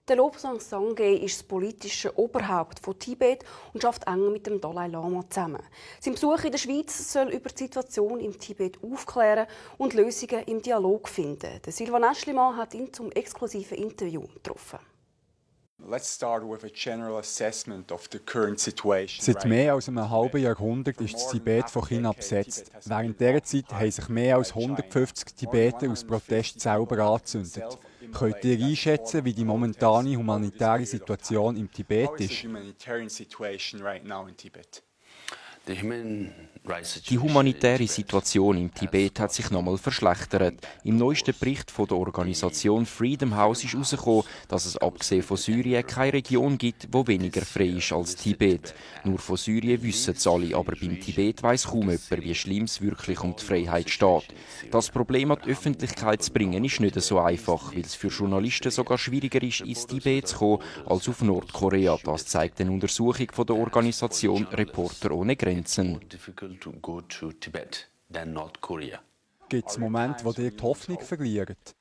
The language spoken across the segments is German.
Der Lobsang Sangay ist das politische Oberhaupt von Tibet und arbeitet eng mit dem Dalai Lama zusammen. Sein Besuch in der Schweiz soll über die Situation im Tibet aufklären und Lösungen im Dialog finden. Der Silvan Aeschlimann hat ihn zum exklusiven Interview getroffen. Seit mehr als einem halben Jahrhundert ist das Tibet von China besetzt. Während dieser Zeit haben sich mehr als 150 Tibeter aus Protest selber angezündet. Könnt ihr einschätzen, wie die momentane humanitäre Situation im Tibet ist? Die humanitäre Situation im Tibet hat sich nochmal verschlechtert. Im neuesten Bericht von der Organisation Freedom House ist herausgekommen, dass es abgesehen von Syrien keine Region gibt, die weniger frei ist als Tibet. Nur von Syrien wissen es alle, aber beim Tibet weiss kaum jemand, wie schlimm es wirklich um die Freiheit steht. Das Problem an die Öffentlichkeit zu bringen, ist nicht so einfach, weil es für Journalisten sogar schwieriger ist, ins Tibet zu kommen, als auf Nordkorea. Das zeigt eine Untersuchung von der Organisation Reporter ohne Grenzen. Gibt es Momente, wo ihr die Hoffnung verliert?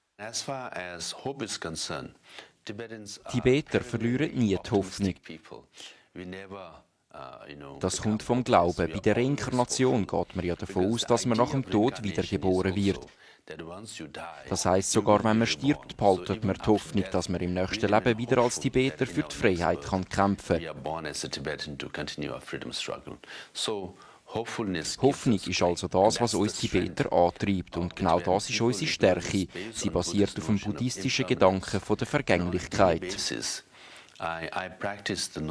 Tibeter verlieren nie die Hoffnung. Das kommt vom Glauben. Bei der Reinkarnation geht man ja davon aus, dass man nach dem Tod wiedergeboren wird. Das heisst, sogar wenn man stirbt, behaltet man die Hoffnung, dass man im nächsten Leben wieder als Tibeter für die Freiheit kämpfen kann. Hoffnung ist also das, was uns Tibeter antreibt. Und genau das ist unsere Stärke. Sie basiert auf dem buddhistischen Gedanken von der Vergänglichkeit.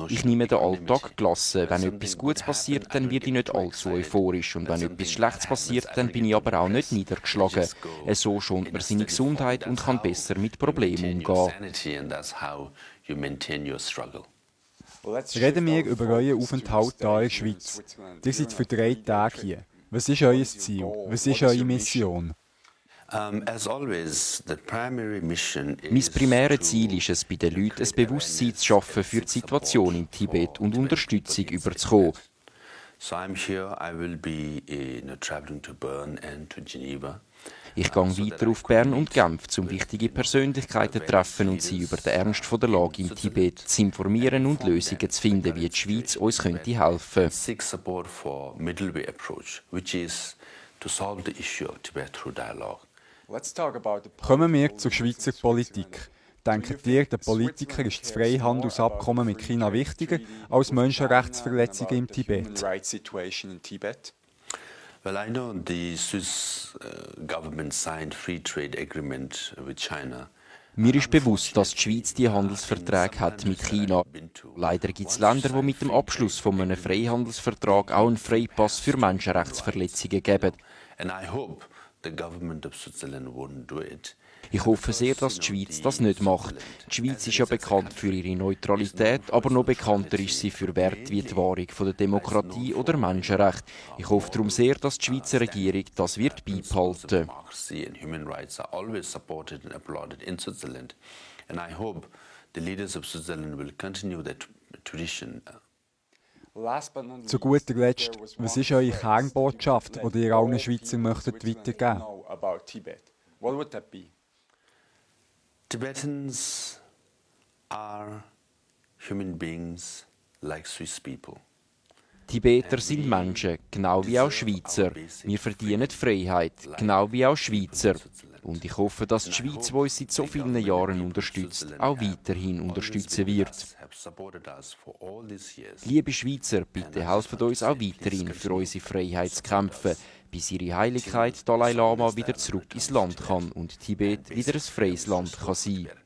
Ich nehme den Alltag gelassen. Wenn etwas Gutes passiert, dann werde ich nicht allzu euphorisch. Und wenn etwas Schlechtes passiert, dann bin ich aber auch nicht niedergeschlagen. So schont man seine Gesundheit und kann besser mit Problemen umgehen. Reden wir über euren Aufenthalt hier in der Schweiz. Ihr seid für 3 Tage hier. Was ist euer Ziel? Was ist eure Mission? Mein primäres Ziel ist es, bei den Leuten ein Bewusstsein zu schaffen für die Situation im Tibet und Unterstützung überzukommen. Ich gehe weiter auf Bern und Genf, um wichtige Persönlichkeiten zu treffen und sie über den Ernst der Lage im Tibet zu informieren und Lösungen zu finden, wie die Schweiz uns helfen könnte. Kommen wir zur Schweizer Politik. Denkt ihr, den Politikern ist das Freihandelsabkommen mit China wichtiger als Menschenrechtsverletzungen im Tibet? Well, I know the Swiss government signed free trade agreement with China. Mir ist bewusst, dass die Schweiz die Handelsverträge hat mit China. Leider gibt es Länder, die mit dem Abschluss von einem Freihandelsvertrag auch einen Freipass für Menschenrechtsverletzungen geben. And I hope the government of Switzerland won't do it. Ich hoffe sehr, dass die Schweiz das nicht macht. Die Schweiz ist ja bekannt für ihre Neutralität, aber noch bekannter ist sie für Werte wie die Wahrung von der Demokratie oder Menschenrechte. Ich hoffe darum sehr, dass die Schweizer Regierung das wird beibehalten. Zu guter Letzt, was ist eure Kernbotschaft, die ihr allen Schweizern weitergeben möchtet? Tibetans are human beings like Swiss people. Tibeter sind Menschen, genau wie auch Schweizer. Wir verdienen Freiheit, genau wie auch Schweizer. Und ich hoffe, dass die Schweiz, die uns seit so vielen Jahren unterstützt, auch weiterhin unterstützen wird. Liebe Schweizer, bitte helft uns auch weiterhin für unsere Freiheit zu kämpfen, bis ihre Heiligkeit Dalai Lama wieder zurück ins Land kann und Tibet wieder ein freies Land kann sein.